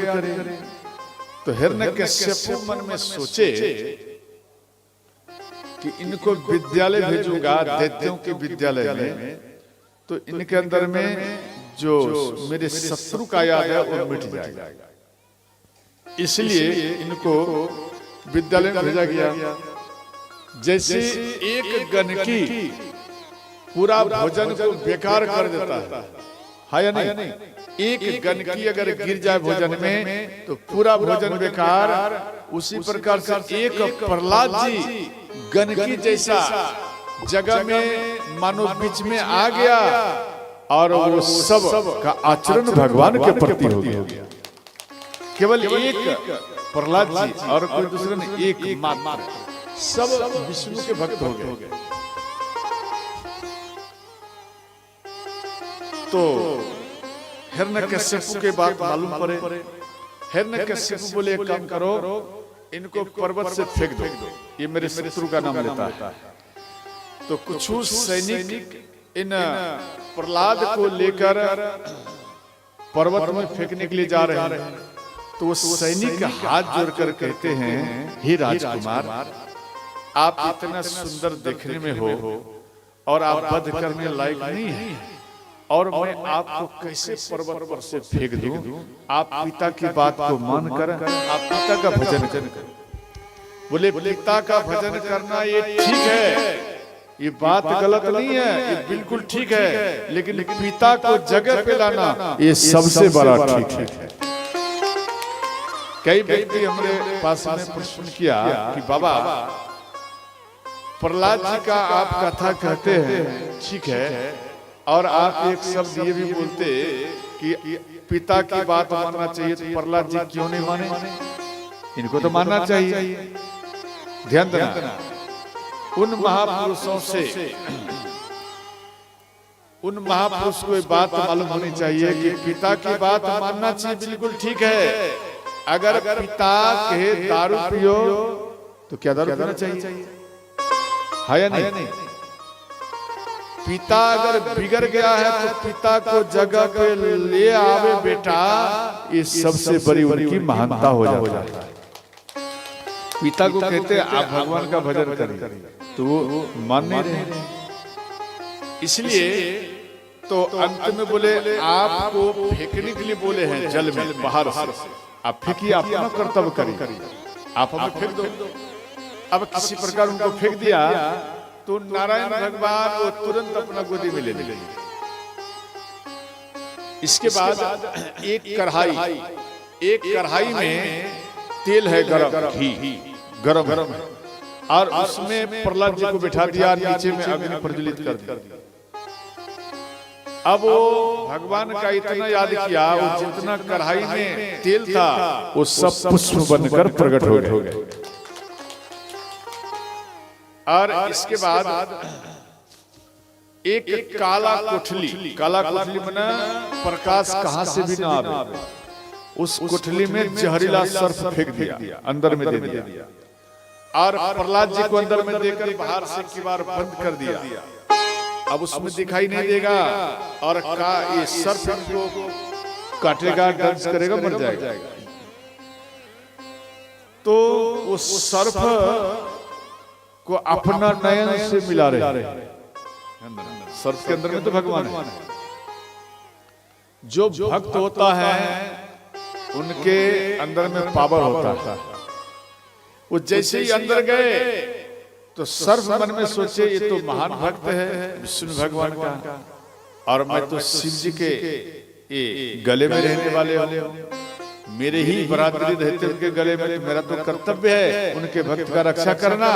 करे। तो हिरण्यकश्यप मन में सोचे कि इनको विद्यालय भेजूंगा, दैत्यों के विद्यालय में, तो इनके अंदर में जो मेरे शत्रु का याद है वो मिट जाएगा। इसलिए इनको विद्यालय में भेजा गया। जैसे एक गणकी पूरा भोजन को बेकार कर देता है या नहीं? एक गणकी अगर गिर जाए भोजन में तो पूरा भोजन बेकार। उसी प्रकार से एक प्रहलाद जी गणकी जैसा जगह में मानो बीच में आ गया और वो सब का आचरण भगवान के प्रति हो गया। केवल एक प्रहलाद जी और कोई दूसरे ने एक मात्र, सब विष्णु के भक्त हो गए। तो हिरण्यकश्यप के बात मालूम पड़े। हिरण्यकश्यप बोले एक काम करो, इनको पर्वत से फेंक दो, ये मेरे शत्रु का नाम लेता है। तो कुछ सैनिक इन प्रहलाद को लेकर पर्वत में फेंकने के लिए जा रहे हैं। तो वो सैनिक हाथ जोड़कर कहते हैं, हे राजकुमार, आप इतना सुंदर देखने में हो और आप वध करने लायक नहीं है, और मैं आपको कैसे पर्वत पर से फेंक दूं? आप पिता की बात को मानकर आप पिता का भजन करें। बोले पिता का भजन करना ये ठीक है, ये बात गलत नहीं है, ये बिल्कुल ठीक है, लेकिन पिता को जगह पे लाना ये सबसे बड़ा ठीक है। कई व्यक्ति हमारे पास में प्रश्न किया कि बाबा प्रहलाद जी का आप कथा कहते हैं, ठीक है, और आप एक शब्द ये भी बोलते कि पिता की बात मानना चाहिए, तो प्रहलाद जी क्यों नहीं माने? इनको तो मानना चाहिए। ध्यान देना, उन महापुरुषों से उन महापुरुष को बात मालूम होनी चाहिए कि पिता की बात मानना चाहिए, बिल्कुल ठीक है। अगर पिता कहे दारू पियो तो क्या दारू पीना चाहिए? है या नहीं? पिता अगर बिगड़ गया है तो पिता को जगह पे ले आवे बेटा, ये सबसे बड़ी उनकी महानता हो जाता है। पिता को कहते आप भगवान का भजन करिए, तो वो मान नहीं रहे। इसलिए तो अंत में बोले आपको फेंकने के लिए बोले हैं जल में, बाहर से आप फेंकिए, अपना कर्तव्य करिए, आप हमें फेंक दो। अब किसी प्रकार उनको फेंक दिया तो नारायण भगवान वो तुरंत अपना गोदी में ले लेंगे। इसके बाद एक कढ़ाई में तेल है गरम, घी गरम, और उसमें प्रहलाद जी को बैठा दिया, नीचे में अग्नि प्रज्वलित कर दिया। अब वो भगवान का इतना याद किया, वो जितना कढ़ाई में तेल था वो सब पुष्प बनकर प्रकट हो गए। और इसके बाद एक काला कोठली मना प्रकाश कहां से भी ना आवे, उस कोठली में जहरीला सर्प फेंक दिया, अंदर में दे दिया, और प्रहलाद जी को अंदर में देकर बाहर से किवाड़ बंद कर दिया। अब उसमें दिखाई नहीं देगा और ये सर्प को काटेगा, दंश करेगा, मर जाएगा। तो वो सर्प को अपना नयन से मिला रहे। सर्प के अंदर में तो भगवान है। जो भक्त होता है उनके अंदर में पावर होता है। वो जैसे ही अंदर गए तो सर्प मन में सोचे ये तो महान भक्त है विष्णु भगवान का, और मैं तो शिव जी के ये गले में रहने वाले हो, मेरे ही बरादरी रहते उनके गले में, तो मेरा तो कर्तव्य है उनके भक्त का रक्षा करना।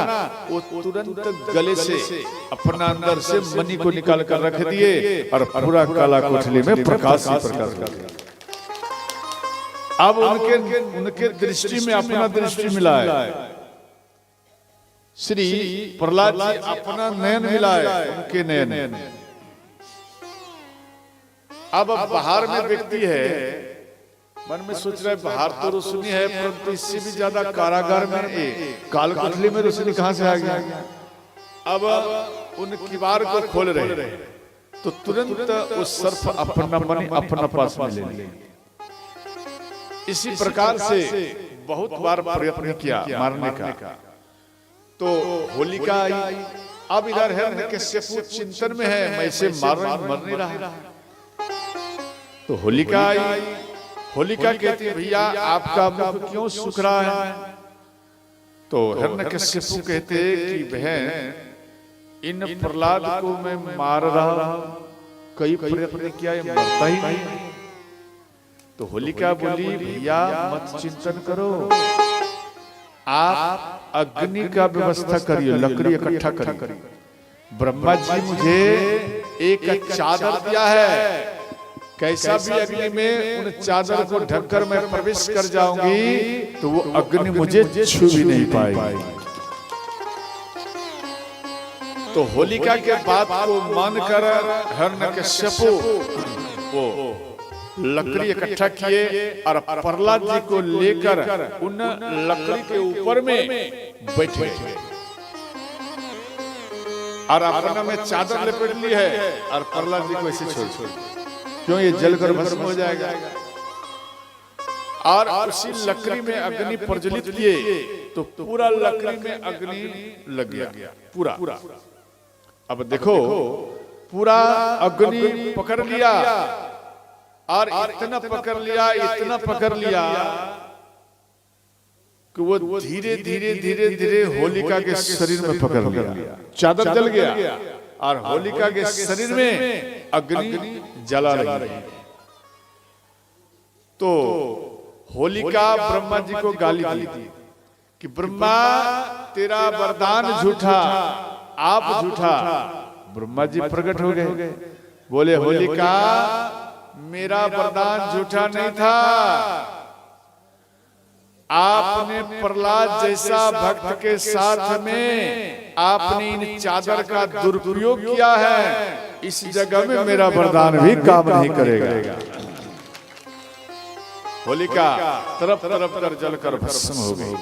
वो तुरंत गले से अपना अंदर से मणि को निकाल कर रख दिए और पूरा काला कोठली में प्रकाश ही प्रकाश कर दिया। अब उनके दृष्टि में अपना दृष्टि मिला है। श्री प्रहलाद जी अपना नयन मिलाए, उनके नयन। अब बाहर में व्यक्ति है, मन में सोच रहा है बाहर तो रोशनी है, परंतु इससे भी ज्यादा कारागार में काल कोठली में रोशनी कहां से आ गया? अब उन किवाड़ को खोल रहे तो तुरंत उस सर्प अपना मन अपना पास में ले लिया। इसी प्रकार से बहुत बार प्रयत्न किया मारने का, तो होलिका आई। अब इधर हिरण्यकश्यप चिंतन में है, मैं इसे मर नहीं रहा। तो होलिका आई। होलिका कहती है भैया आपका मुख क्यों सूख रहा है? तो हिरण्यकश्यप कहते कि बहन इन प्रहलाद को मैं मार रहा, कई प्रयत्न किया ये मरता ही नहीं। तो होलिका बोली भैया मत चिंतन करो, आप अग्नि का व्यवस्था करिए, लकड़ी इकट्ठा करिए। ब्रह्मा जी मुझे एक चादर दिया है, कैसा भी अग्नि में उन चादर को ढककर मैं प्रवेश कर जाऊंगी तो वो अग्नि मुझे छू भी नहीं पाएगी। तो होलिका के बात को मानकर हिरण्यकश्यप वो लकड़ी इकट्ठा किए और प्रहलाद जी को लेकर उन लकड़ी के ऊपर में बैठे और अपना में चादर लपेट ली है और प्रहलाद जी को ऐसे छोड़, क्यों ये जलकर भस्म हो जाएगा। और उसी लकड़ी में अग्नि प्रज्वलित किए तो पूरा लकड़ी में अग्नि लग गया पूरा। अब देखो पूरा अग्नि पकड़ लिया और इतना पकड़ लिया कि वो धीरे धीरे होलिका के शरीर में पकड़ लिया, चादर जल गया और होलिका के शरीर में अग्नि जला रही। तो होलिका ब्रह्मा जी को गाली दी कि ब्रह्मा तेरा वरदान झूठा, आप झूठा। ब्रह्मा जी प्रकट हो गए, बोले होलिका मेरा वरदान झूठा नहीं था, आपने प्रहलाद जैसा भक्त के साथ में आपने इन चादर का दुरुपयोग किया है, इस जगह में मेरा वरदान भी काम नहीं करेगा। होलिका तरफ कर जलकर भस्म हो गई।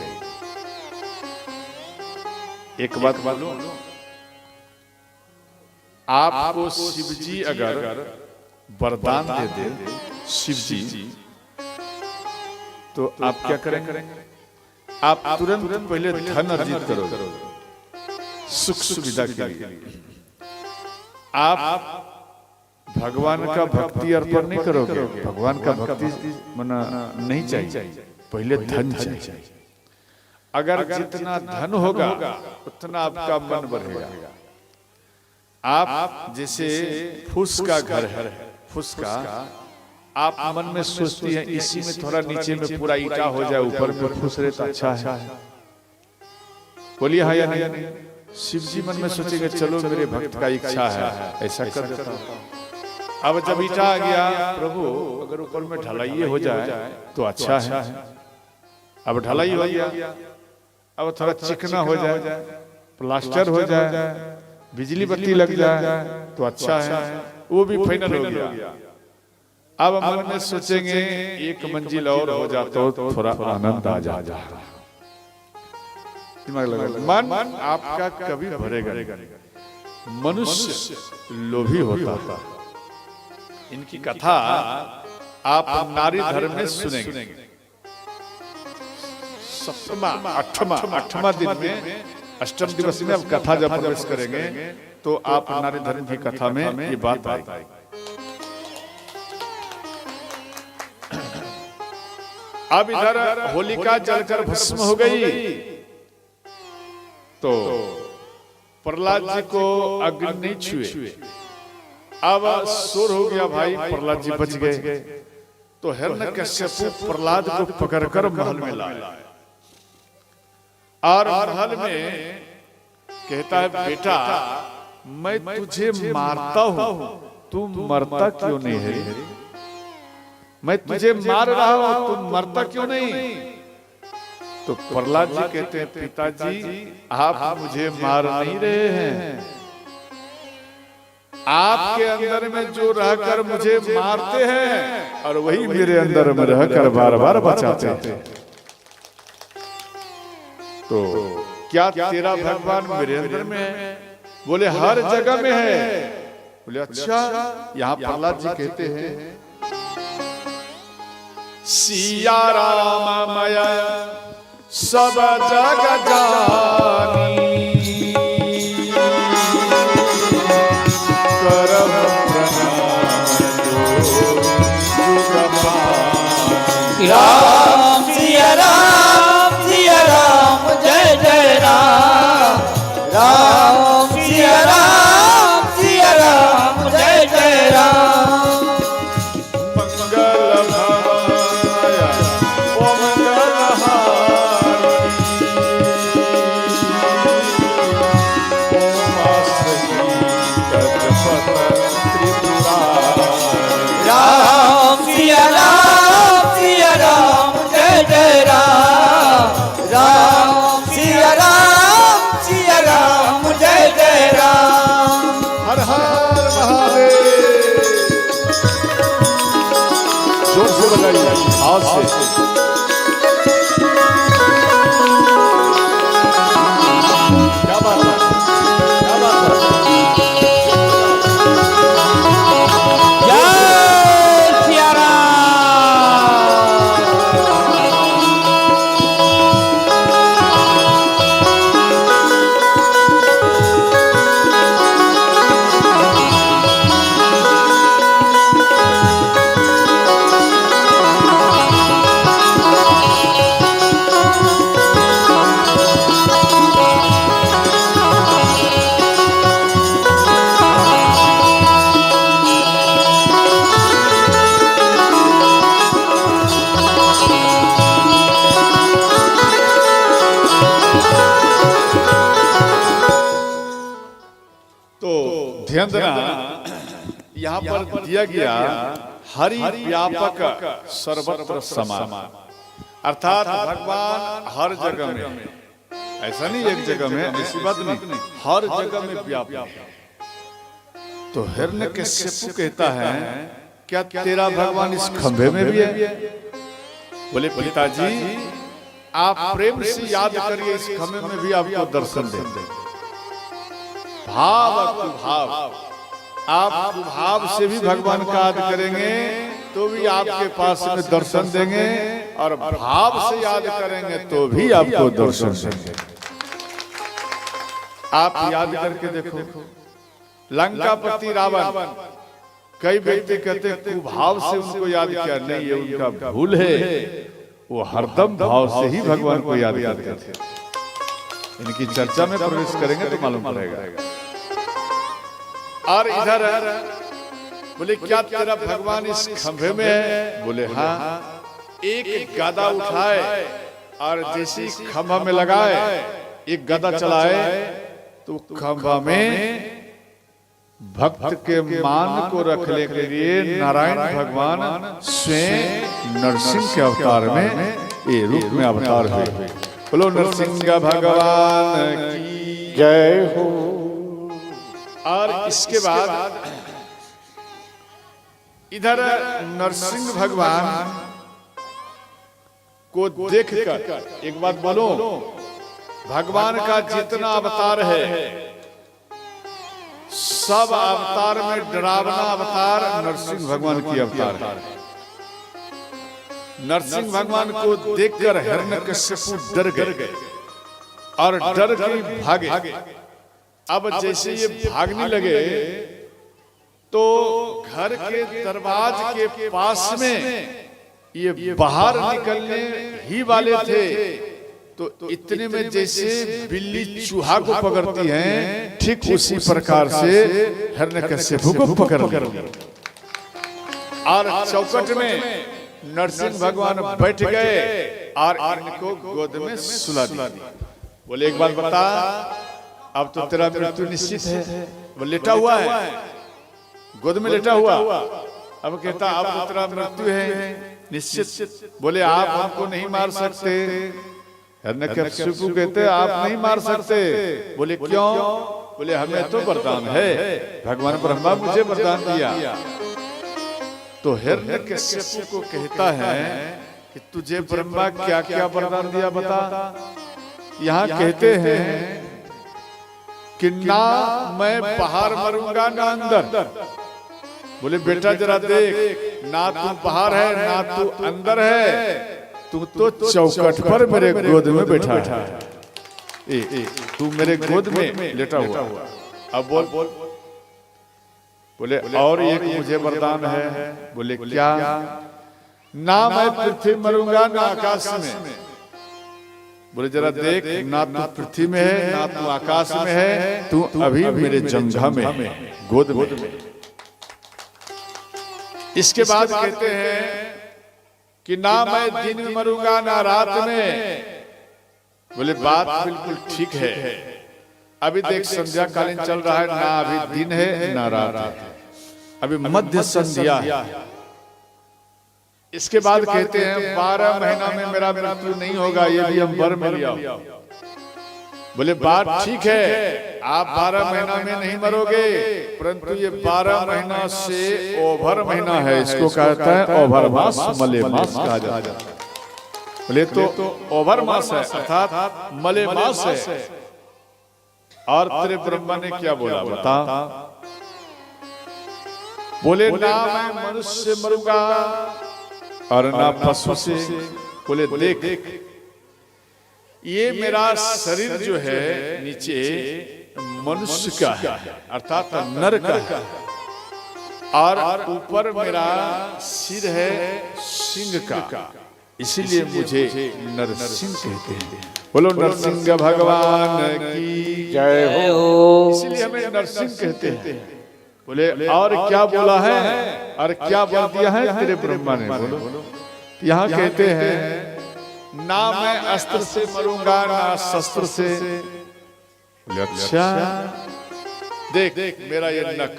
एक बात मालूम, आपको शिवजी अगर वरदान दे दे शिवजी, तो आप क्या करेंगे? आप तुरंत पहले धन अर्जित करोगे, सुख सुविधा के लिए। आप भगवान का भक्ति अर्पण नहीं करोगे, भगवान का भक्ति मना नहीं चाहिए, पहले धन चाहिए। अगर जितना धन होगा उतना आपका मन बढ़ेगा। आप जैसे फूस का घर है, फूस का आप मन में सोचती हैं इसी में थोड़ा नीचे में पूरा ईटा हो जाए, ऊपर में फूस रहे तो अच्छा है। बोलिए हाँ या नहीं? शिव जी मन में सोचेंगे चलो मेरे भक्त का इच्छा है, ऐसा कर देता हूं। अब जब ईटा आ गया, प्रभु अगर ऊपर में ढलाई हो जाए तो अच्छा है। अब ढलाई हो गया, अब थोड़ा चिकना हो जाए, प्लास्टर हो जाए, बिजली बत्ती लग जाए तो अच्छा है, वो भी फाइनल हो गया। अब मन में सोचेंगे एक मंजिल और हो जाता तो थोड़ा आनंद आ जाता। दिमाग लगा, मन आपका कभी भरेगा नहीं। मनुष्य लोभी होता। इनकी कथा आप नारी धर्म में सुनेंगे। आठवां दिन में अष्टम दिवस में अब कथा जब प्रवेश करेंगे तो आप नारी धर्म की कथा में ये बात आएगी। अब इधर होलिका जलकर भस्म हो गई तो प्रहलाद जी को अग्नि नहीं छुए। अब शोर हो गया, भाई प्रहलाद जी बच गए। तो हिरण्यकश्यप प्रहलाद को पकड़कर महल में लाया और महल में कहता है बेटा मैं तुझे मारता हूं, तू मरता क्यों नहीं है? मैं तुझे मार रहा हूं, तुम मरता क्यों नहीं? तो प्रहलाद जी कहते हैं पिताजी आप मुझे मार नहीं रहे हैं, आपके अंदर में जो रहकर मुझे मारते हैं और वही मेरे अंदर में रहकर बार बार बचाते हैं। तो क्या तेरा भगवान मेरे अंदर में है? बोले हर जगह में है। बोले अच्छा। यहाँ प्रहलाद जी कहते हैं सिया राम मय सब जग जानी, करम प्रणाम जुग पानी। राम सिया राम जय जय राम, राम सिया राम जय जय राम। मंगल भवाय ओ मंगलहारी, राम सिया राम जय जय राम, राम सिया राम जय जय राम। हर हर महादेव। जोर से बजाइए आज से। क्या बात है, क्या बात है। जय सिया राम। तो ध्यान देना, यहाँ पर दिया गया हरि व्यापक सर्वत्र समान, अर्थात भगवान हर जगह में, ऐसा नहीं एक जगह में, ऐसी बात नहीं, हर जगह में व्यापक। तो हिरण्यकश्यप कहता है क्या तेरा भगवान इस खंभे में भी है? बोले पिताजी आप प्रेम से याद करिए, इस खंभे में भी आपको दर्शन देंगे। भाव कुभाव, आप कुभाव से भी भगवान का याद करेंगे तो भी आपके पास में दर्शन देंगे, और भाव से याद करेंगे तो भी आपको दर्शन देंगे। आप याद करके देखो, लंकापति रावण, कई व्यक्ति कहते हैं कुभाव से उनको याद किया, नहीं ये उनका भूल है, वो हरदम भाव से ही भगवान को याद करते थे। इनकी चर्चा में प्रवेश करेंगे तो मालूम पड़ेगा। और इधर बोले क्या तेरा भगवान इस खंभे में है? बोले हाँ। एक गदा उठाए और जैसे खंभा में लगाए, एक गदा चलाए तो खंभा में भक्त के मान को रखने के लिए नारायण भगवान स्वयं नरसिंह के अवतार में, ये रूप में अवतार हुए। बोलो नरसिंह भगवान की जय हो। और इसके बाद इधर नरसिंह भगवान को देखकर एक बात बोलो, भगवान का जितना अवतार है सब अवतार में डरावना अवतार नरसिंह भगवान की अवतार है। नरसिंह भगवान को देखकर हिरण्यकश्यप डर गए और डर के भागे। अब जैसे ये भागने लगे तो घर के दरवाजे के पास में ये बाहर निकलने ही वाले थे, तो इतने में जैसे बिल्ली चूहा को पकड़ती है, ठीक उसी प्रकार से हिरण्यकश्यप को पकड़ लिया। और चौखट में नरसिंह भगवान बैठ गए और इनको गोद में सुला दिया। बोले एक बात बता, अब तो तेरा मृत्यु निश्चित है। वो लेटा हुआ है, गोद में लेटा हुआ। अब कहता अब तो तेरा मृत्यु है निश्चित। बोले आप हमको नहीं मार सकते। हिरण्यकश्यप कहते आप नहीं मार सकते। बोले क्यों? बोले हमें तो वरदान है, भगवान ब्रह्मा मुझे वरदान दिया। तो हिरण्यकश्यप को कहता है कि तुझे ब्रह्मा क्या क्या वरदान दिया बता। यहाँ कहते हैं कि ना मैं बाहर मरूंगा ना अंदर। बोले बेटा जरा देख, ना तू बाहर है ना तू अंदर है, तू तो चौखट पर मेरे गोद में बैठा है, तू मेरे गोद में लेटा हुआ। अब बोल बोले और एक मुझे वरदान है। बोले क्या? ना मैं पृथ्वी मरूंगा ना आकाश में। बोले जरा देख, ना तू पृथ्वी में है ना तू आकाश में है, तू अभी मेरे जंघा में, गोद में। इसके बाद कहते हैं कि ना मैं दिन में मरूंगा ना रात में। बोले बात बिल्कुल ठीक है, अभी देख संध्या कालीन चल रहा है, ना अभी दिन है ना रात है, अभी मध्य संध्या। इसके बाद कहते हैं 12 महीना में मेरा मृत्यु नहीं होगा, ये भी हम वर में लिया। बोले बात ठीक है, आप 12 महीना में नहीं मरोगे, परंतु ये 12 महीना से ओवर महीना है, इसको कहता है ओवर मास, मले मास कहा जाता है। बोले तो ओवर मास है अर्थात मले मास है। और तेरे ब्रह्मा ने क्या बोला बता? बोले ना मैं मनुष्य से मरूंगा और ना पशु से। बोले देख ये मेरा शरीर जो है नीचे मनुष्य का है अर्थात नर का है, और ऊपर मेरा सिर है सिंह का, इसीलिए मुझे नरसिंह कहते हैं। बोलो नरसिंह भगवान की जय हो। इसीलिए हमें नरसिंह कहते हैं। बोले और क्या बोला है और क्या बोल दिया है तेरे ब्रह्मा ने? बोलो। यहाँ कहते हैं ना मैं अस्त्र से मरूंगा ना शस्त्र से। बोले अच्छा देख मेरा ये नख,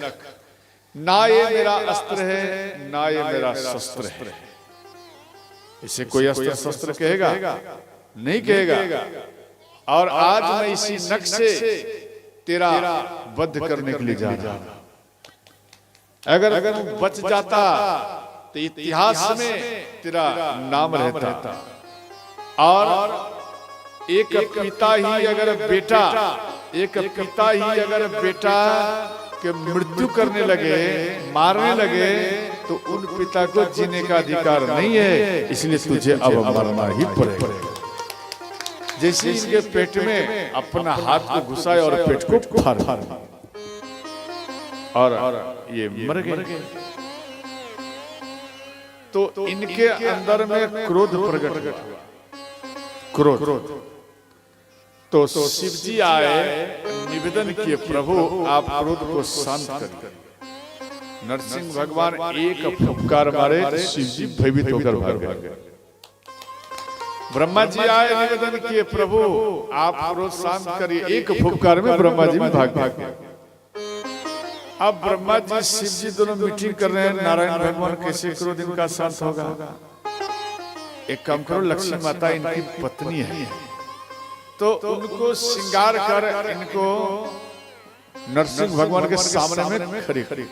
ना ये मेरा अस्त्र है ना ये मेरा शस्त्र है। इसे कोई अस्त्र शस्त्र कहेगा? नहीं कहेगा। और आज मैं इसी नख से तेरा वध करने के लिए जा रहा हूं। अगर तू बच जाता तो इतिहास में तेरा नाम रहता। और एक पिता ही अगर बेटा के मृत्यु करने लगे, मारने लगे, तो उन पिता को जीने का अधिकार नहीं है, इसलिए तुझे अब मरना ही पड़ेगा। जैसे इनके पेट में अपना हाथ को घुसाए और पेट को फाड़ और ये मर गए। तो इनके अंदर में क्रोध प्रकट हुआ। क्रोध तो शिव जी आए, निवेदन किए प्रभु आप क्रोध को शांत करिए। नरसिंह भगवान एक फुफकार मारे, शिव जी भयभीत होकर भाग गए। ब्रह्मा जी आए, निवेदन किए प्रभु आप क्रोध शांत करिए। एक फुफकार में ब्रह्मा जी भी भाग गए। अब ब्रह्मा जी शिव जी दोनों मीटिंग कर रहे हैं, नारायण भगवान कैसे क्रोध इनका शांत होगा? एक काम करो, लक्ष्मी माता इनकी पत्नी है, तो उनको श्रृंगार कर इनको नरसिंह भगवान के सामने में खड़ी।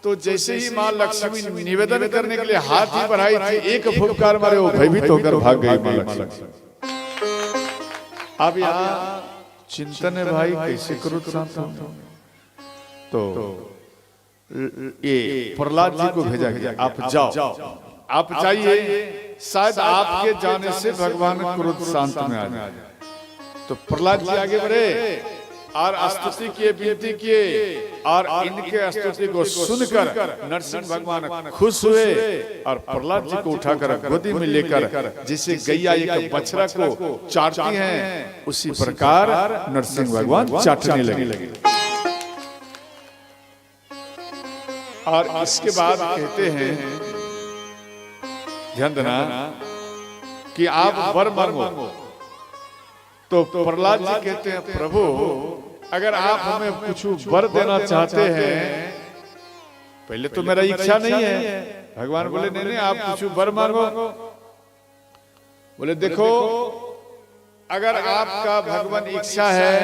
तो जैसे ही मां लक्ष्मी निवेदन करने के लिए हाथ ही बढ़ाई थी, एक फुफकार मारे वो भयभीत होकर भाग गई मां लक्ष्मी। अब यहाँ चिंतन है भाई कैसे क्रोध शांत होगा? तो ये प्रहलाद जी को भेजा गया, आप जाओ, आप जाइए, शायद आपके जाने से भगवान क्रोध शांत में आ जाए। तो प्रहलाद जी आगे बढ़े और स्तुति किए, विनती किए, और इनके स्तुति को सुनकर नरसिंह भगवान खुश हुए और प्रहलाद जी को उठाकर गोदी में लेकर, जिसे गैया एक बछड़ा को चाटती हैं, उसी प्रकार नरसिंह भगवान चाटने लगे। और इसके बाद कहते हैं, ध्यान देना कि आप वर मांगो। तो प्रहलाद जी कहते हैं प्रभु अगर आप हमें कुछ वर देना चाहते हैं, पहले तो मेरा इच्छा नहीं है। भगवान बोले नहीं आप कुछ वर मांगो। बोले देखो अगर आपका भगवान इच्छा है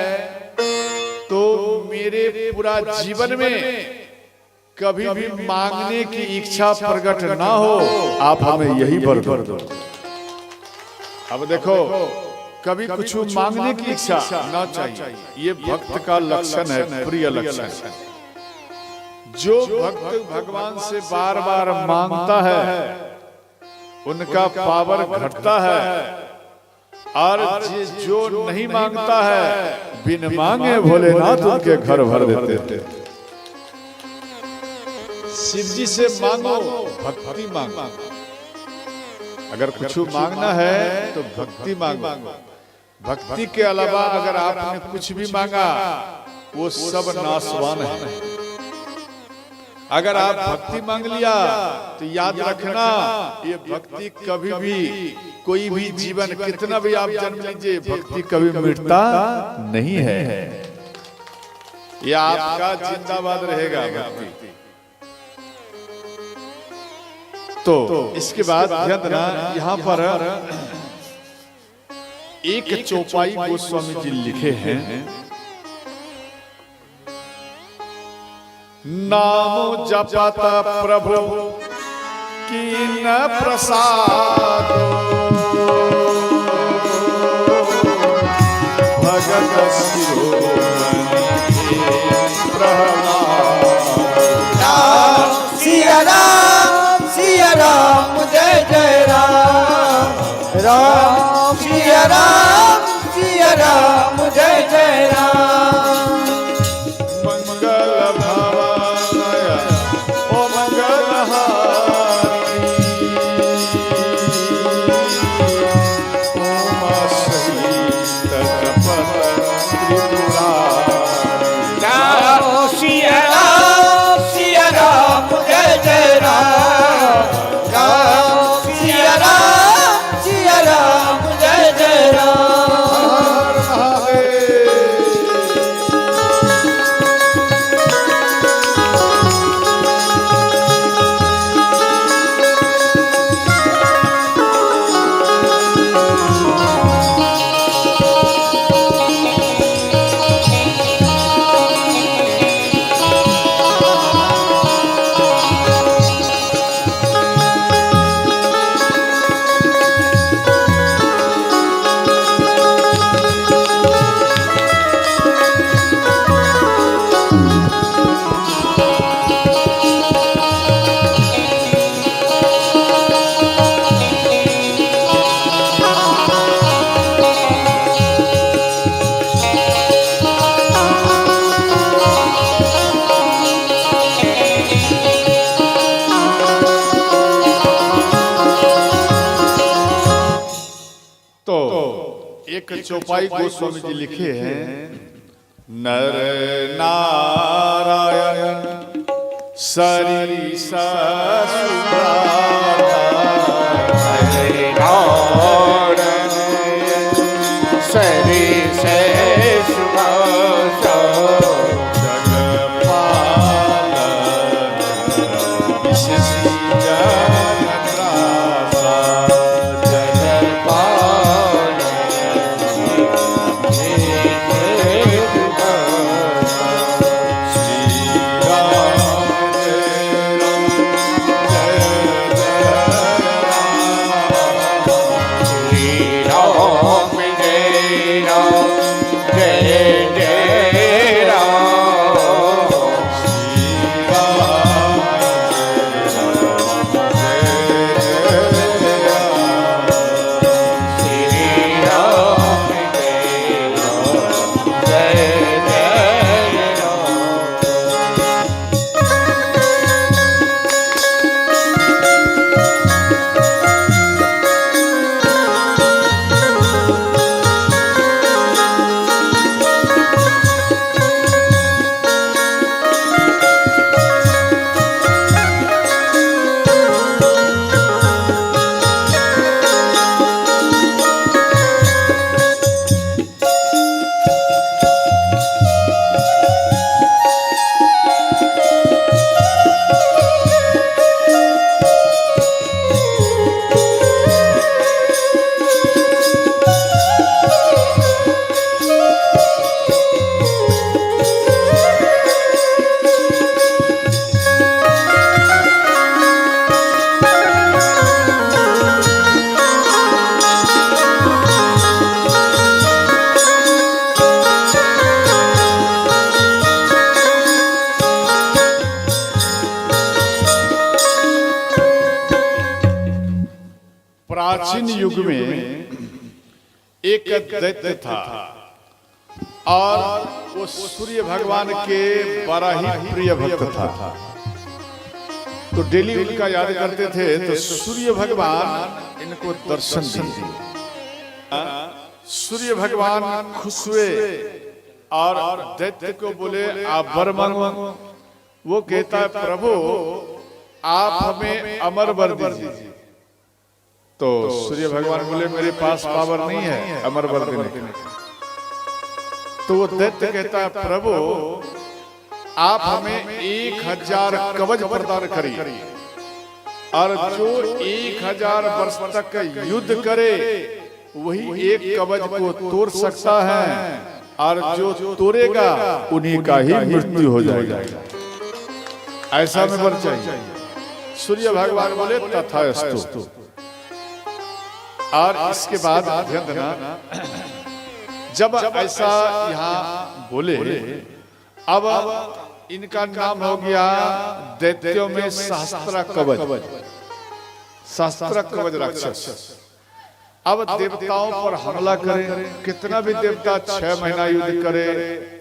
तो मेरे पूरा जीवन में कभी भी मांगने की इच्छा प्रकट ना हो, आप हमें यही वर दो। अब देखो कभी कुछ मांगने की इच्छा ना चाहिए, ये भक्त का लक्षण है, प्रिय लक्षण। जो भक्त भगवान से बार बार मांगता है उनका पावर घटता है, और जो नहीं मांगता है बिन मांगे भोलेनाथ उनके घर भर देते थे। शिव जी से मांगो, भक्ति मांगो। अगर कुछ मांगना है तो भक्ति मांगो। भक्ति के अलावा अगर आपने कुछ भी मांगा वो सब नाशवान है। अगर आप भक्ति मांग लिया तो याद रखना, ये भक्ति कभी भी, कोई भी जीवन कितना भी आप जन्म लीजिए, भक्ति कभी मिटता नहीं है। ये आपका जिंदाबाद रहेगा भक्ति। तो इसके बाद ध्यान देना, यहाँ पर एक चौपाई गोस्वामी जी लिखे हैं, नाम जपता प्रभु की न प्रसाद, भगत शिरोमणि प्रहलाद। सिया राम जय जय राम, राम सिया राम जय जय राम। मंगल भवानय ओ मंगलहारी, उमा सहित जपत त्रिपुरारी। राम सिया राम जय जय राम, राम सिया राम जय जय राम। एक चौपाई गोस्वामी जी लिखे हैं, नर नारायण सरीस युग में एक दैत्य था और वो सूर्य भगवान के बड़ा ही प्रिय भक्त था। तो डेली उनका याद करते थे। तो सूर्य भगवान इनको दर्शन दिए। सूर्य भगवान खुश हुए और दैत्य को बोले आप वर मांगो। वो कहता है प्रभु आप हमें अमर वर दीजिए। तो सूर्य भगवान बोले मेरे पास पावर नहीं है अमर वर देने की। तो वो दैत्य कहता है प्रभु आप हमें 1000 कवच प्रदान करिए और जो 1000 वर्ष तक युद्ध करे वही एक कवच को तोड़ सकता है और जो तोड़ेगा उन्हीं का ही मृत्यु हो जाएगा। ऐसा में वर चाहिए। सूर्य भगवान बोले तथास्तु। और इसके बाद ध्यान देना जब ऐसा यहाँ बोले अब इनका नाम हो गया दैत्यों में सहस्त्र कवच। सहस्त्र कवच राक्षस अब देवताओं पर हमला करे। कितना भी देवता 6 महीना युद्ध करे,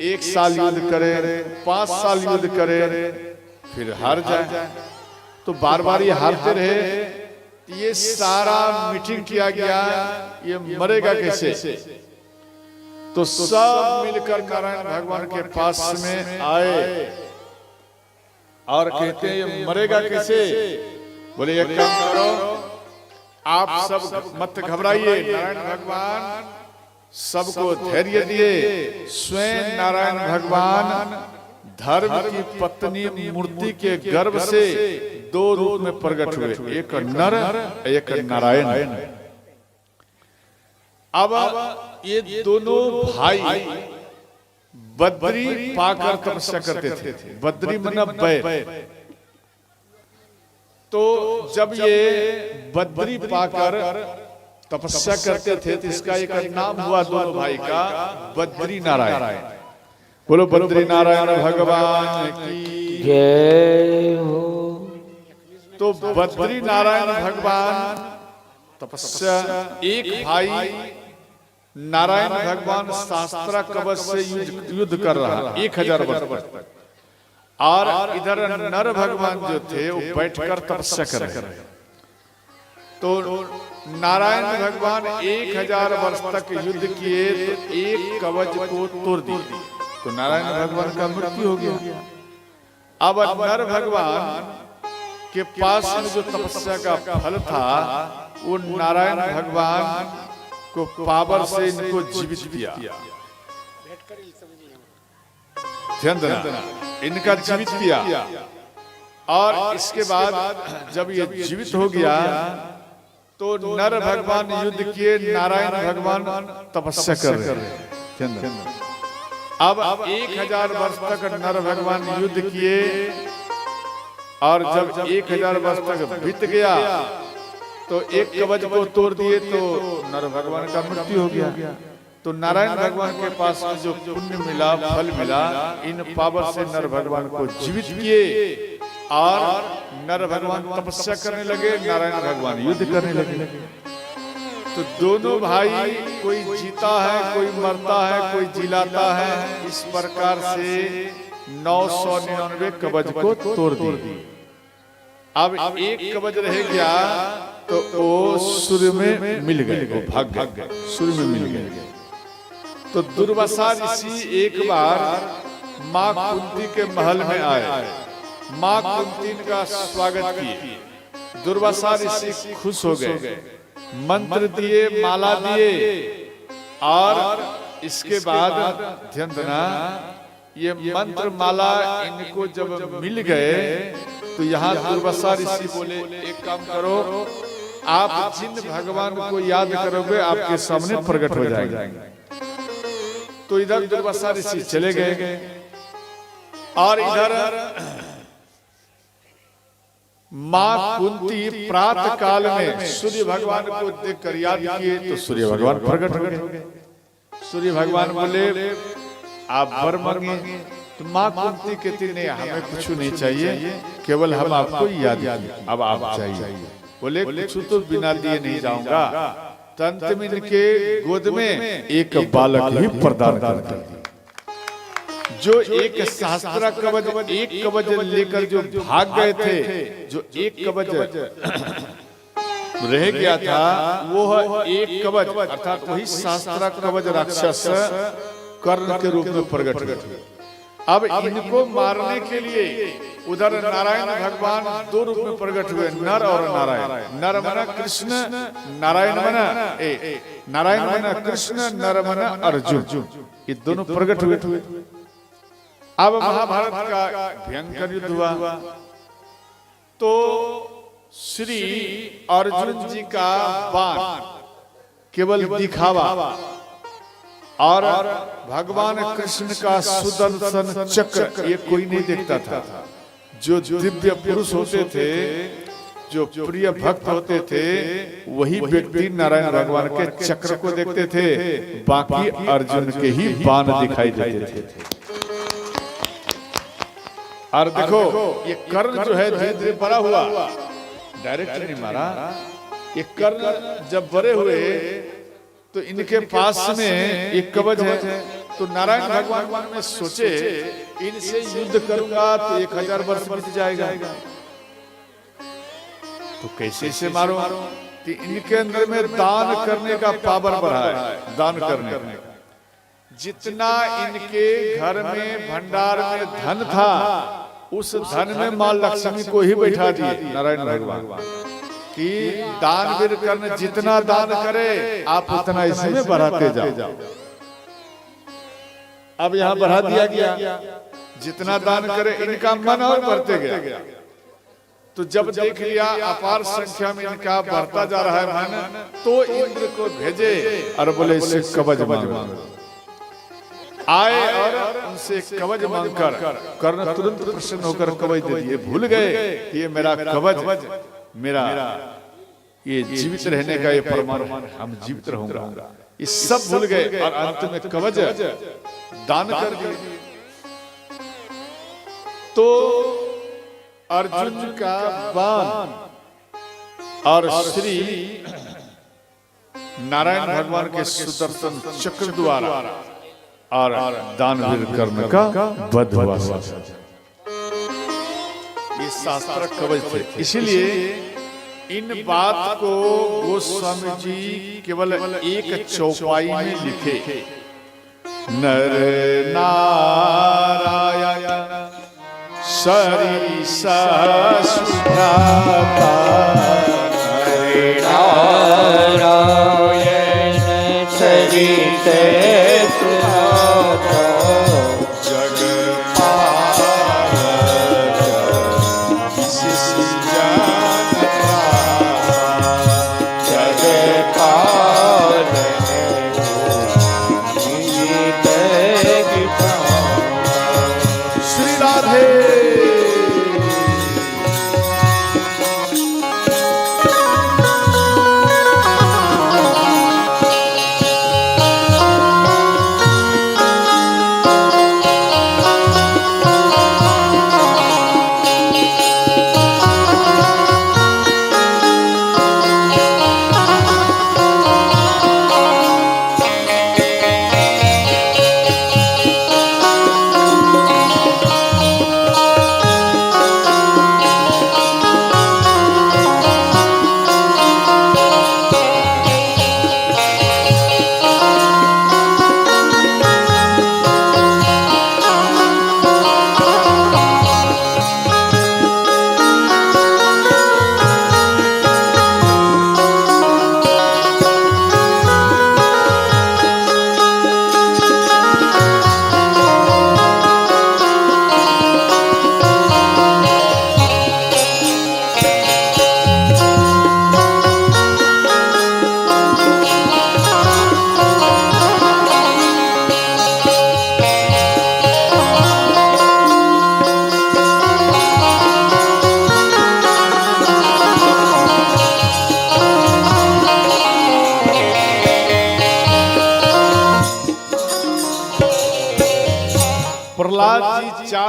1 साल युद्ध करे, 5 साल युद्ध करे, फिर हार जाए। तो बार बार ये हारते रहे। ये सारा मीटिंग किया गया ये मरेगा कैसे। तो सब मिलकर नारायण भगवान के पास में आए और कहते हैं ये मरेगा कैसे। बोले एक काम करो आप सब मत घबराइए। नारायण भगवान सबको धैर्य दिए। स्वयं नारायण भगवान धर्म की पत्नी मूर्ति के गर्भ से 2 रूप में प्रकट हुए, एक नर एक नारायण। अब ये दोनों भाई बद्री पाकर तपस्या करते थे। बद्री मतलब बैर। तो जब ये बद्री पाकर तपस्या करते थे तो इसका एक नाम हुआ दोनों भाई का बद्री नारायण। बोलो बद्री नारायण भगवान की जय हो। तो बद्री नारायण भगवान तपस्या एक भाई नारायण भगवान शास्त्र कवच से युद्ध कर रहा 1000 वर्ष तक और इधर नर भगवान जो थे वो बैठकर तपस्या कर रहे। तो नारायण भगवान 1000 वर्ष तक युद्ध किए तो एक कवच को तोड़ दिए। तो नारायण भगवान का मृत्यु हो गया। अब नर भगवान के पास में जो तपस्या का फल था वो नारायण भगवान को पावर से इनको जीवित किया। ध्यान देना इनका जीवित किया। और इसके बाद जब ये जीवित हो गया तो नर भगवान युद्ध किए, नारायण भगवान तपस्या कर रहे। अब 1000 वर्ष तक नर भगवान युद्ध किए और जब 1000 वर्ष तक बीत गया तो एक कवच को तोड़ दिए तो नर भगवान का मृत्यु हो गया। तो नारायण भगवान के पास में जो पुण्य मिला फल मिला इन पावर से नर भगवान को जीवित किए और नर भगवान तपस्या करने लगे, नारायण भगवान युद्ध करने लगे। तो दोनों भाई कोई जीता है कोई मरता है कोई जिलाता है। इस प्रकार से 999 कवच को तोड़ दिए। अब एक कवच रह गया तो वो सूर्य में मिल गए, वो भाग गए, सूर्य में मिल गए। तो दुर्वासा ऋषि एक बार माँ कुंती के महल में आए। माँ कुंती का स्वागत किए। दुर्वासा ऋषि खुश हो गए, मंत्र दिए, माला दिए। और इसके बाद ध्यान देना ये मंत्र माला इनको जब मिल गए तो यहाँ दुर्वासा ऋषि बोले एक काम करो आप जिन भगवान को याद करोगे आपके सामने प्रकट हो जाएंगे। तो इधर दुर्वासा ऋषि चले गए और इधर माँ कुंती प्रातः काल में सूर्य भगवान को देखकर याद किए तो सूर्य भगवान प्रकट हो गए। सूर्य भगवान बोले आप वर मांगे। तो माँ कुंती कहती नहीं हमें कुछ नहीं चाहिए, केवल हम आपको याद किए, अब आप चाहिए। बोले कुछ तो बिना दिए नहीं जाऊंगा, तंत में इनके गोद में एक बालक ही प्रदान कर दिया। जो एक सहस्त्र कवच, एक कवच लेकर जो भाग गए थे, जो एक कवच रह गया था, वो एक कवच अर्थात वही सहस्त्र कवच राक्षस कर्ण के रूप में प्रकट हुए। अब इनको मारने के लिए उधर नारायण भगवान दो रूप में प्रकट हुए, नर और नारायण। नर मना कृष्ण, नारायण मना नारायण मना कृष्ण, नर मना अर्जुन, ये दोनों प्रकट हुए। अब महाभारत का भयंकर युद्ध हुआ तो श्री अर्जुन जी का बाण केवल दिखावा और भगवान कृष्ण का सुदर्शन चक्र ये कोई नहीं देखता था। जो दिव्य पुरुष होते थे, जो प्रिय भक्त होते थे, वही व्यक्ति नारायण भगवान के चक्र को देखते थे, बाकी अर्जुन के ही बाण दिखाई देते थे। और देखो ये कर्ण जो है धीरे धीरे बड़ा हुआ, डायरेक्ट नहीं मारा। ये कर्ण जब बड़े हुए तो इनके पास में एक कवच है, तो नारायण भगवान में सोचे इनसे युद्ध करूंगा तो 1000 वर्ष बीत जाएगा, तो कैसे से मारो। तो इनके अंदर में दान करने का पावर बढ़ा है, दान करने का। जितना इनके घर में भंडार में धन था, उस धन में मां लक्ष्मी को ही बैठा दिए नारायण भगवान कि दानवीर कर्ण जितना दान करे आप उतना इसमें बढ़ाते जाओ। अब यहाँ बढ़ा दिया गया, जितना दान करे इनका मन और बढ़ते गया। तो जब देख लिया अपार संख्या में इनका बढ़ता जा रहा है मन, तो इंद्र को भेजे और बोले इससे कवच मांगो। आए और उनसे कवच मांगकर कर्ण तुरंत प्रसन्न होकर कवच दे दिए। भूल गए कि ये मेरा कवच, मेरा ये जीवित रहने का ये प्रमाण, हम जीवित रहूंगा, ये सब भूल गए और अंत में कवच दान कर दिए। तो अर्जुन का बाण और श्री नारायण भगवान के सुदर्शन चक्र द्वारा और दानवीर कर्ण का वध हुआ। ये शास्त्र कवच थे। इसीलिए इन बात को गोस्वामी जी केवल एक चौपाई में लिखे, नर नारायण सरिस सुभ्राता, नारायण सरिस सुभ्राता, प्रहलाद जी 4